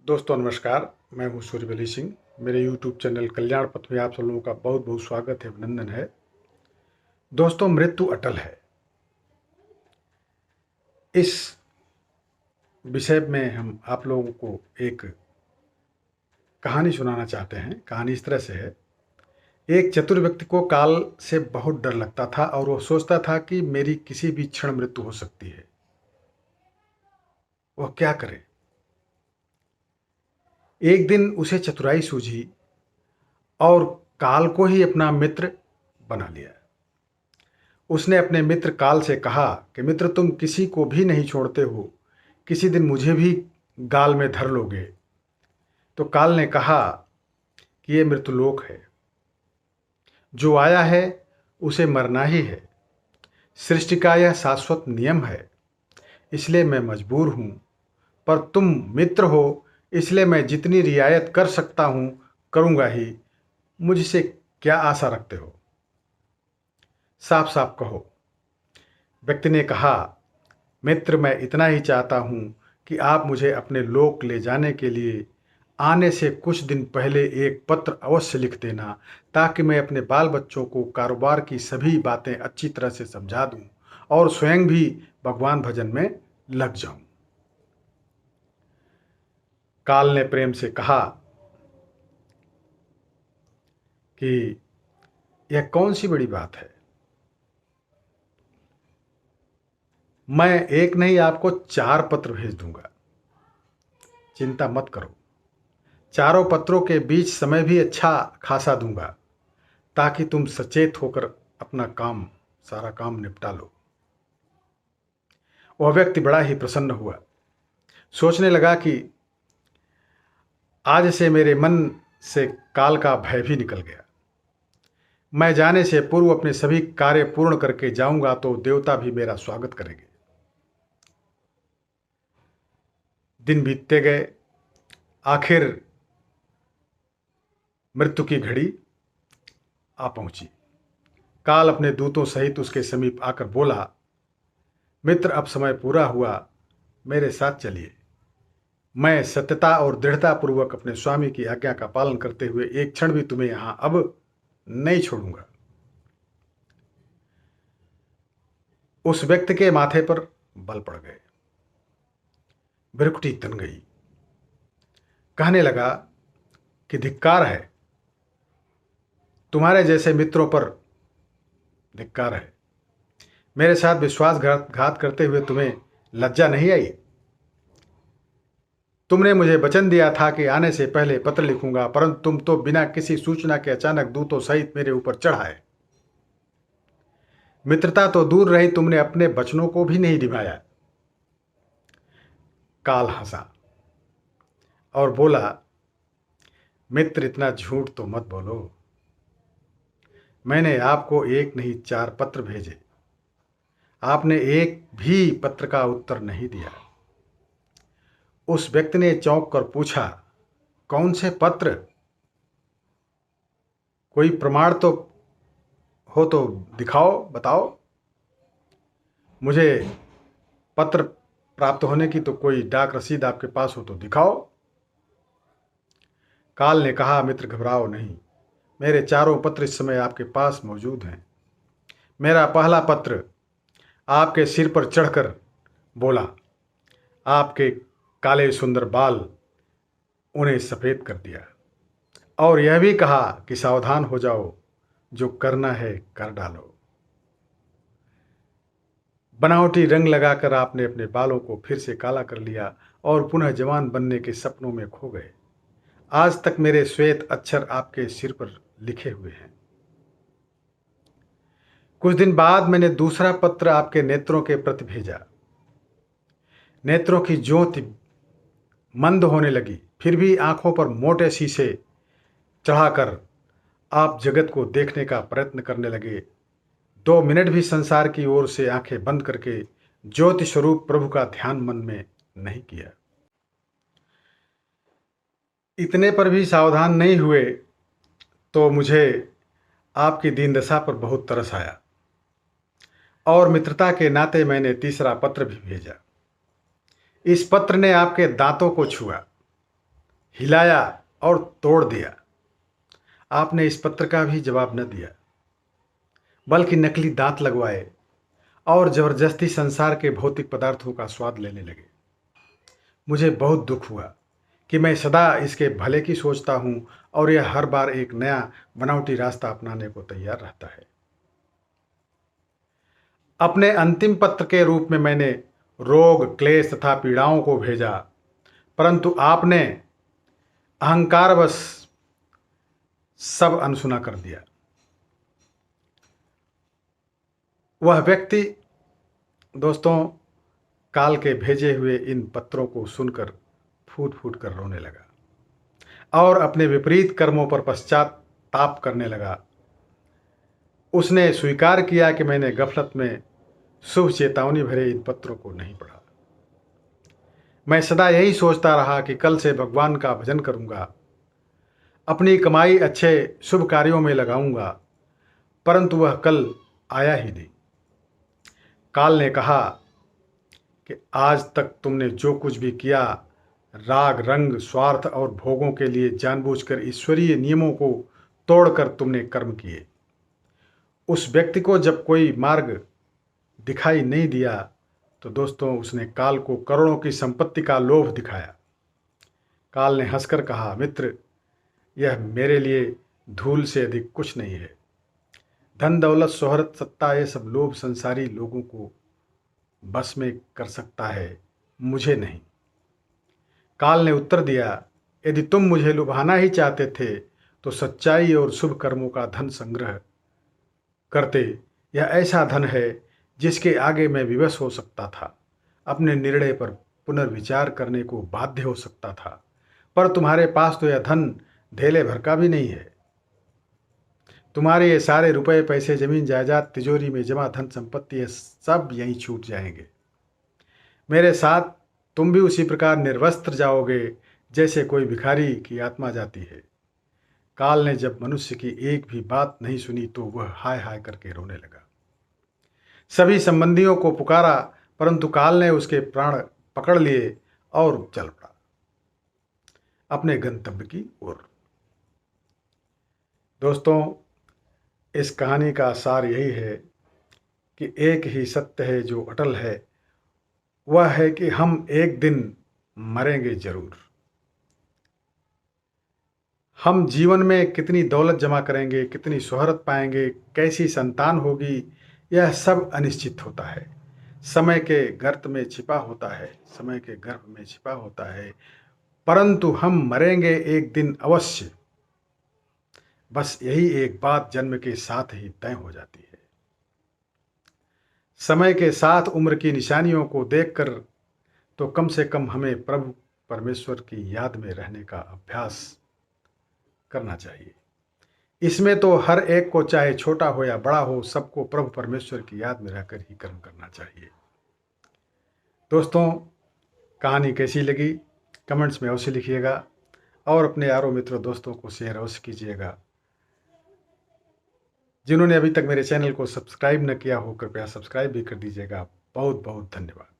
दोस्तों नमस्कार, मैं हूँ सूर्यवली सिंह। मेरे यूट्यूब चैनल कल्याण पथ में आप सब लोगों का बहुत बहुत स्वागत है, अभिनंदन है। दोस्तों, मृत्यु अटल है। इस विषय में हम आप लोगों को एक कहानी सुनाना चाहते हैं। कहानी इस तरह से है। एक चतुर व्यक्ति को काल से बहुत डर लगता था और वो सोचता था कि मेरी किसी भी क्षण मृत्यु हो सकती है। वह क्या करे? एक दिन उसे चतुराई सूझी और काल को ही अपना मित्र बना लिया। उसने अपने मित्र काल से कहा कि मित्र, तुम किसी को भी नहीं छोड़ते हो, किसी दिन मुझे भी गाल में धर लोगे। तो काल ने कहा कि ये मृत्युलोक है, जो आया है उसे मरना ही है। सृष्टि का यह शाश्वत नियम है, इसलिए मैं मजबूर हूँ। पर तुम मित्र हो, इसलिए मैं जितनी रियायत कर सकता हूँ करूँगा ही। मुझसे क्या आशा रखते हो? साफ साफ कहो। व्यक्ति ने कहा, मित्र, मैं इतना ही चाहता हूँ कि आप मुझे अपने लोक ले जाने के लिए आने से कुछ दिन पहले एक पत्र अवश्य लिख देना, ताकि मैं अपने बाल बच्चों को कारोबार की सभी बातें अच्छी तरह से समझा दूँ और स्वयं भी भगवान भजन में लग जाऊँ। काल ने प्रेम से कहा कि यह कौन सी बड़ी बात है, मैं एक नहीं आपको 4 पत्र भेज दूंगा। चिंता मत करो, चारों पत्रों के बीच समय भी अच्छा खासा दूंगा, ताकि तुम सचेत होकर अपना सारा काम निपटा लो। वह व्यक्ति बड़ा ही प्रसन्न हुआ। सोचने लगा कि आज से मेरे मन से काल का भय भी निकल गया। मैं जाने से पूर्व अपने सभी कार्य पूर्ण करके जाऊंगा तो देवता भी मेरा स्वागत करेंगे। दिन बीतते गए। आखिर मृत्यु की घड़ी आ पहुंची। काल अपने दूतों सहित उसके समीप आकर बोला, मित्र, अब समय पूरा हुआ, मेरे साथ चलिए। मैं सत्यता और दृढ़ता पूर्वक अपने स्वामी की आज्ञा का पालन करते हुए एक क्षण भी तुम्हें यहां अब नहीं छोड़ूंगा। उस व्यक्ति के माथे पर बल पड़ गए, भ्रुकुटी तन गई। कहने लगा कि धिक्कार है, तुम्हारे जैसे मित्रों पर धिक्कार है। मेरे साथ विश्वासघात करते हुए तुम्हें लज्जा नहीं आई? तुमने मुझे वचन दिया था कि आने से पहले पत्र लिखूंगा, परंतु तुम तो बिना किसी सूचना के अचानक दूतों सहित मेरे ऊपर चढ़ आए। मित्रता तो दूर रही, तुमने अपने वचनों को भी नहीं निभाया। काल हंसा और बोला, मित्र, इतना झूठ तो मत बोलो। मैंने आपको एक नहीं 4 पत्र भेजे, आपने एक भी पत्र का उत्तर नहीं दिया। उस व्यक्ति ने चौंक कर पूछा, कौन से पत्र? कोई प्रमाण तो हो तो दिखाओ, बताओ। मुझे पत्र प्राप्त होने की तो कोई डाक रसीद आपके पास हो तो दिखाओ। काल ने कहा, मित्र, घबराओ नहीं, मेरे 4 पत्र इस समय आपके पास मौजूद हैं। मेरा पहला पत्र आपके सिर पर चढ़कर बोला, आपके काले सुंदर बाल उन्हें सफ़ेद कर दिया, और यह भी कहा कि सावधान हो जाओ, जो करना है कर डालो। बनावटी रंग लगाकर आपने अपने बालों को फिर से काला कर लिया और पुनः जवान बनने के सपनों में खो गए। आज तक मेरे श्वेत अक्षर आपके सिर पर लिखे हुए हैं। कुछ दिन बाद मैंने दूसरा पत्र आपके नेत्रों के प्रति भेजा। नेत्रों की ज्योति मंद होने लगी, फिर भी आंखों पर मोटे शीशे चढ़ाकर आप जगत को देखने का प्रयत्न करने लगे। 2 मिनट भी संसार की ओर से आंखें बंद करके ज्योति स्वरूप प्रभु का ध्यान मन में नहीं किया। इतने पर भी सावधान नहीं हुए तो मुझे आपकी दीन दशा पर बहुत तरस आया, और मित्रता के नाते मैंने तीसरा पत्र भी भेजा। इस पत्र ने आपके दांतों को छुआ, हिलाया और तोड़ दिया। आपने इस पत्र का भी जवाब न दिया, बल्कि नकली दांत लगवाए और जबरदस्ती संसार के भौतिक पदार्थों का स्वाद लेने लगे। मुझे बहुत दुख हुआ कि मैं सदा इसके भले की सोचता हूँ और यह हर बार एक नया बनावटी रास्ता अपनाने को तैयार रहता है। अपने अंतिम पत्र के रूप में मैंने रोग, क्लेश तथा पीड़ाओं को भेजा, परंतु आपने अहंकारवश सब अनसुना कर दिया। वह व्यक्ति दोस्तों काल के भेजे हुए इन पत्रों को सुनकर फूट फूट कर रोने लगा और अपने विपरीत कर्मों पर पश्चाताप करने लगा। उसने स्वीकार किया कि मैंने गफलत में शुभ चेतावनी भरे इन पत्रों को नहीं पढ़ा। मैं सदा यही सोचता रहा कि कल से भगवान का भजन करूंगा, अपनी कमाई अच्छे शुभ कार्यों में लगाऊंगा, परंतु वह कल आया ही नहीं। काल ने कहा कि आज तक तुमने जो कुछ भी किया, राग, रंग, स्वार्थ और भोगों के लिए जानबूझकर ईश्वरीय नियमों को तोड़कर तुमने कर्म किए। उस व्यक्ति को जब कोई मार्ग दिखाई नहीं दिया तो दोस्तों उसने काल को करोड़ों की संपत्ति का लोभ दिखाया। काल ने हंसकर कहा, मित्र, यह मेरे लिए धूल से अधिक कुछ नहीं है। धन, दौलत, शोहरत, सत्ता, ये सब लोभ संसारी लोगों को बस में कर सकता है, मुझे नहीं। काल ने उत्तर दिया, यदि तुम मुझे लुभाना ही चाहते थे तो सच्चाई और शुभ कर्मों का धन संग्रह करते। यह ऐसा धन है जिसके आगे मैं विवश हो सकता था, अपने निर्णय पर पुनर्विचार करने को बाध्य हो सकता था, पर तुम्हारे पास तो यह धन धेले भर का भी नहीं है। तुम्हारे ये सारे रुपए, पैसे, जमीन जायदाद, तिजोरी में जमा धन संपत्ति, ये सब यहीं छूट जाएंगे। मेरे साथ तुम भी उसी प्रकार निर्वस्त्र जाओगे जैसे कोई भिखारी की आत्मा जाती है। काल ने जब मनुष्य की एक भी बात नहीं सुनी तो वह हाय हाय करके रोने लगा। सभी संबंधियों को पुकारा, परंतु काल ने उसके प्राण पकड़ लिए और चल पड़ा अपने गंतव्य की ओर। दोस्तों, इस कहानी का सार यही है कि एक ही सत्य है जो अटल है, वह है कि हम एक दिन मरेंगे जरूर। हम जीवन में कितनी दौलत जमा करेंगे, कितनी शोहरत पाएंगे, कैसी संतान होगी, यह सब अनिश्चित होता है, समय के गर्त में छिपा होता है, समय के गर्भ में छिपा होता है, परंतु हम मरेंगे एक दिन अवश्य। बस यही एक बात जन्म के साथ ही तय हो जाती है। समय के साथ उम्र की निशानियों को देखकर तो कम से कम हमें प्रभु परमेश्वर की याद में रहने का अभ्यास करना चाहिए। इसमें तो हर एक को, चाहे छोटा हो या बड़ा हो, सबको प्रभु परमेश्वर की याद में रहकर ही कर्म करना चाहिए। दोस्तों, कहानी कैसी लगी कमेंट्स में अवश्य लिखिएगा और अपने यारों, मित्रों, दोस्तों को शेयर अवश्य कीजिएगा। जिन्होंने अभी तक मेरे चैनल को सब्सक्राइब न किया हो, कृपया सब्सक्राइब भी कर दीजिएगा। बहुत बहुत धन्यवाद।